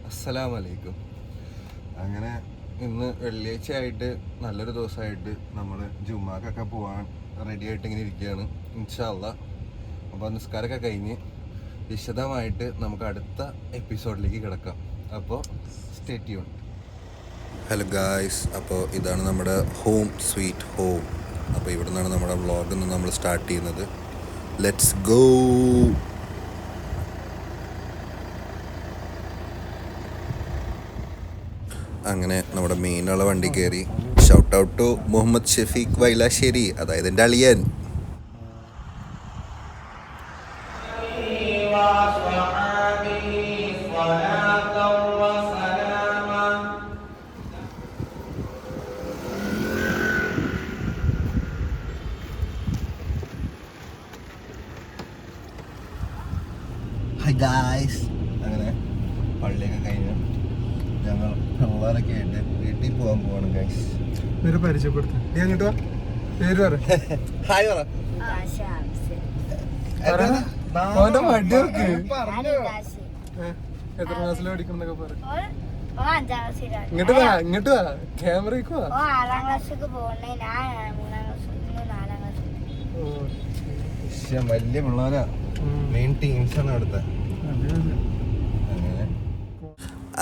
അസ്സലാമു അലൈക്കും. അങ്ങനെ ഇന്ന് വെള്ളിയാഴ്ച ആയിട്ട് നല്ലൊരു ദിവസമായിട്ട് നമ്മൾ ജുമാക്കൊക്കെ പോകാൻ റെഡി ആയിട്ട് ഇങ്ങനെ ഇരിക്കുകയാണ് ഇൻഷാ അല്ലാ. അപ്പോൾ നിസ്കാരമൊക്കെ കഴിഞ്ഞ് വിശദമായിട്ട് നമുക്ക് അടുത്ത എപ്പിസോഡിലേക്ക് കിടക്കാം. അപ്പോൾ സ്റ്റേ ട്യൂൺ. ഹലോ ഗായ്സ്, അപ്പോൾ ഇതാണ് നമ്മുടെ ഹോം സ്വീറ്റ് ഹോം. അപ്പോൾ ഇവിടെ നിന്നാണ് നമ്മുടെ വ്ളോഗ് ഇന്ന് നമ്മൾ സ്റ്റാർട്ട് ചെയ്യുന്നത്. Let's go. അങ്ങനെ നമ്മുടെ മെയിനുള്ള വണ്ടി കയറി. Shout out to Muhammad Shefeek Vailassery, അതായത് എൻ്റെ അളിയൻ. ഹായ് ഗായ്സ്, അങ്ങനെ പള്ളിയൊക്കെ കഴിഞ്ഞു ഞങ്ങൾ പിള്ളേരൊക്കെ ആയിട്ട് വീട്ടിൽ പോകാൻ പോവാണ് ഗൈസ്. പേര് പരിചയപ്പെടുത്താം. നീ അങ്ങോട്ട് വാ, പേര് പറ. ഹായ് പറ. അവന്റെ വണ്ടി വെക്ക്. എത്ര ക്ലാസ്സിൽ പഠിക്കുന്നൊക്കെ പറ. ഇങ്ങോട്ട് വാ, ഇങ്ങോട്ട് വാ, ക്യാമറയ്ക്ക് വാ. വലിയ പിള്ളേരാ, മെയിൻ ടീംസാണ് അവിടുത്തെ.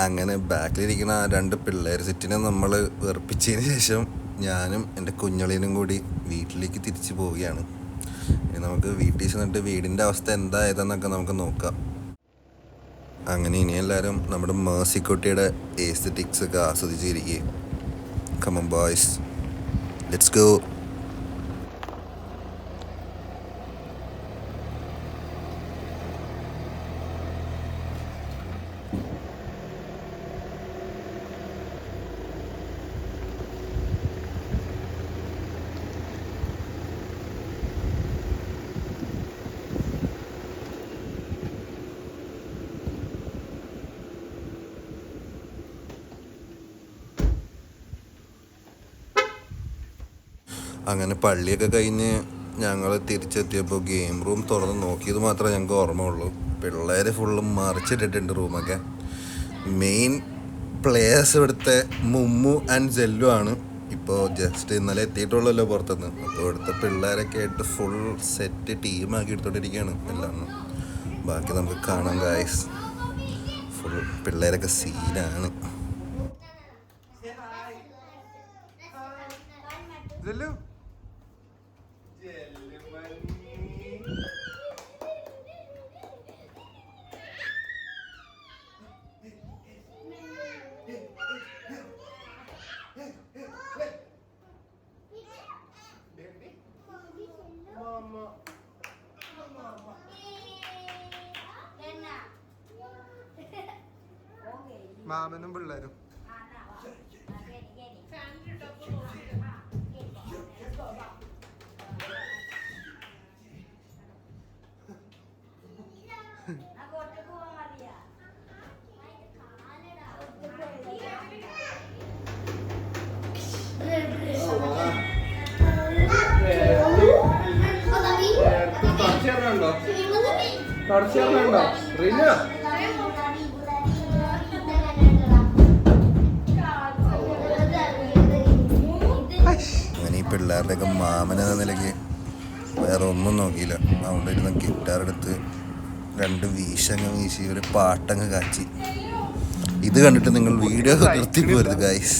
അങ്ങനെ ബാക്കിലിരിക്കുന്ന ആ രണ്ട് പിള്ളേർ സെറ്റിനെ നമ്മൾ വെറുപ്പിച്ചതിന് ശേഷം ഞാനും എൻ്റെ കുഞ്ഞളിനും കൂടി വീട്ടിലേക്ക് തിരിച്ചു പോവുകയാണ്. നമുക്ക് വീട്ടിൽ ചെന്നിട്ട് വീടിൻ്റെ അവസ്ഥ എന്തായതെന്നൊക്കെ നമുക്ക് നോക്കാം. അങ്ങനെ ഇനി എല്ലാവരും നമ്മുടെ മേഴ്സിക്കുട്ടിയുടെ എസ്തെറ്റിക്സ് ഒക്കെ ആസ്വദിച്ചിരിക്കുക. Come on boys, let's go. അങ്ങനെ പള്ളിയൊക്കെ കഴിഞ്ഞ് ഞങ്ങൾ തിരിച്ചെത്തിയപ്പോൾ ഗെയിം റൂം തുറന്ന് നോക്കിയത് മാത്രമേ ഞങ്ങൾക്ക് ഓർമ്മയുള്ളൂ. പിള്ളേർ ഫുള്ള് മറിച്ചിട്ടിട്ടുണ്ട് റൂമൊക്കെ. മെയിൻ പ്ലേയേഴ്സ് ഇവിടുത്തെ മുമ്മു ആൻഡ് ജെല്ലു ആണ്. ഇപ്പോൾ ജസ്റ്റ് ഇന്നലെ എത്തിയിട്ടുള്ളല്ലോ പുറത്തുനിന്ന്. അപ്പോൾ ഇവിടുത്തെ പിള്ളേരൊക്കെ ആയിട്ട് ഫുൾ സെറ്റ് ടീമാക്കി എടുത്തോണ്ടിരിക്കുകയാണ് എല്ലാം. ബാക്കി നമുക്ക് കാണാം ഗായ്സ്. ഫുൾ പിള്ളേരൊക്കെ സീനാണ്. മാമനും പിള്ളേരും അങ്ങനെ ഈ പിള്ളേരുടെയൊക്കെ മാമൻ എന്ന നിലയ്ക്ക് വേറെ ഒന്നും നോക്കിയില്ല. അവിടെ ഇരുന്ന് ഗിറ്റാർ എടുത്ത് രണ്ട് വീശങ്ങ് വീശി ഒരു പാട്ടങ്ങ് കാച്ചി. ഇത് കണ്ടിട്ട് നിങ്ങൾ വീഡിയോ നിർത്തിപ്പോരുത് ഗൈസ്.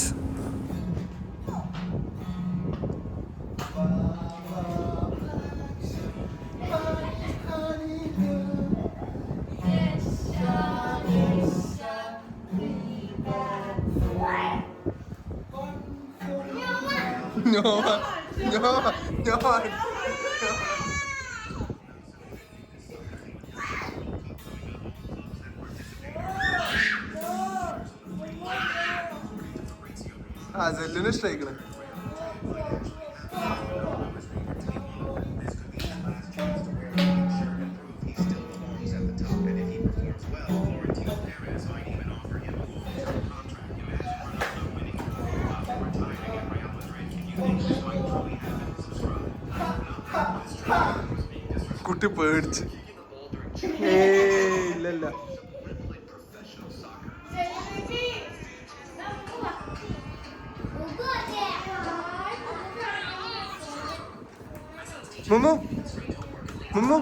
ആ ജെല്ലിന് ഇഷ്ടമായിക്കണേ. കുട്ടി പേടിച്ച്. ഇല്ലല്ല Mummu Mummu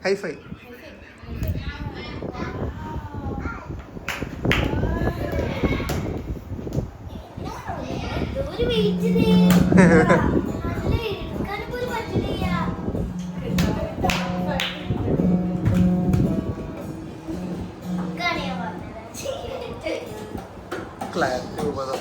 hi-fi. Clarity ഉപതം.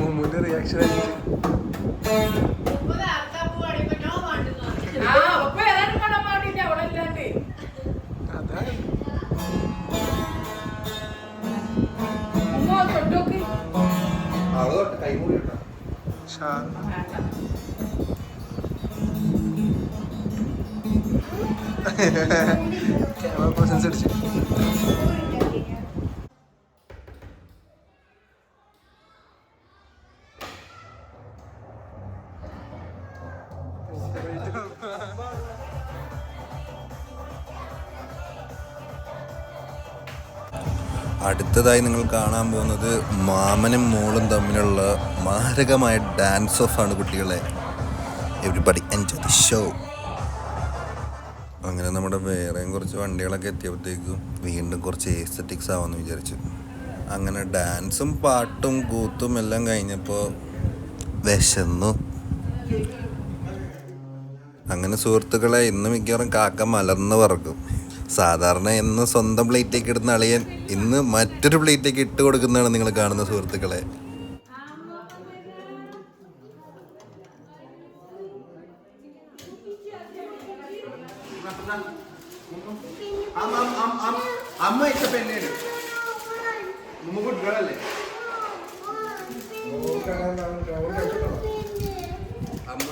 മുമ്മുന്റെ reaction ആയിട്ട് അതാണ്. ക്യാമറ പേഴ്സൺസ് അടിച്ചു. അടുത്തതായി നിങ്ങൾ കാണാൻ പോകുന്നത് മാമനും മോളും തമ്മിലുള്ള മാരകമായ ഡാൻസ് ഓഫ് ആണ് കുട്ടികളെ. Everybody enjoy the show. അങ്ങനെ നമ്മുടെ വേറെയും കുറച്ച് വണ്ടികളൊക്കെ എത്തിയപ്പോഴത്തേക്കും വീണ്ടും കുറച്ച് എസ്തറ്റിക്സ് ആവാമെന്ന് വിചാരിച്ചു. അങ്ങനെ ഡാൻസും പാട്ടും കൂത്തും എല്ലാം കഴിഞ്ഞപ്പോൾ വിശന്നു. അങ്ങനെ സുഹൃത്തുക്കളെ, ഇന്ന് മിക്കവാറും കാക്ക മലർന്ന് പറക്കും. സാധാരണ എന്ന് സ്വന്തം പ്ലേറ്റേക്ക് ഇടുന്ന അളിയൻ ഇന്ന് മറ്റൊരു പ്ലേറ്റേക്ക് ഇട്ട് കൊടുക്കുന്നതാണ് നിങ്ങൾ കാണുന്ന സുഹൃത്തുക്കളെ. അമ്മ ഇഷ്ട പെണ്ണേണ്. കുട്ടികളല്ലേ അമ്മ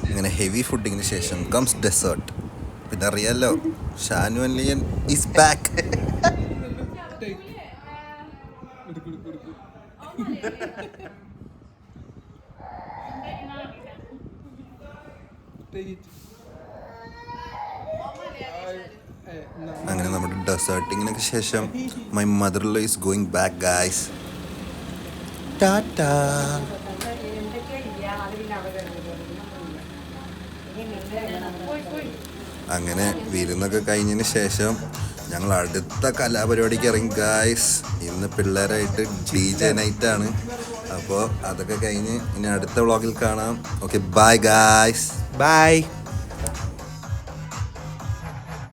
ഇങ്ങനെ ഹെവി ഫുഡിങ്ങിന് ശേഷം കംസ് ഡെസേർട്ട്. പിന്നെ അറിയാലോ, ഷാനു അലിയൻ ഈസ് ബാക്ക്. അങ്ങനെ നമ്മുടെ ഡെസേർട്ടിങ്ങിനൊക്കെ ശേഷം my mother law is going back guys. Tata. അങ്ങനെ വിരുന്നൊക്കെ കഴിഞ്ഞതിന് ശേഷം ഞങ്ങൾ അടുത്ത കലാപരിപാടിക്ക് ഇറങ്ങി ഗായ്സ്. ഇന്ന് പിള്ളേരായിട്ട് DJ നൈറ്റാണ്. അപ്പോൾ അതൊക്കെ കഴിഞ്ഞ് ഇനി അടുത്ത വ്ളോഗിൽ കാണാം. Okay, bye guys, by.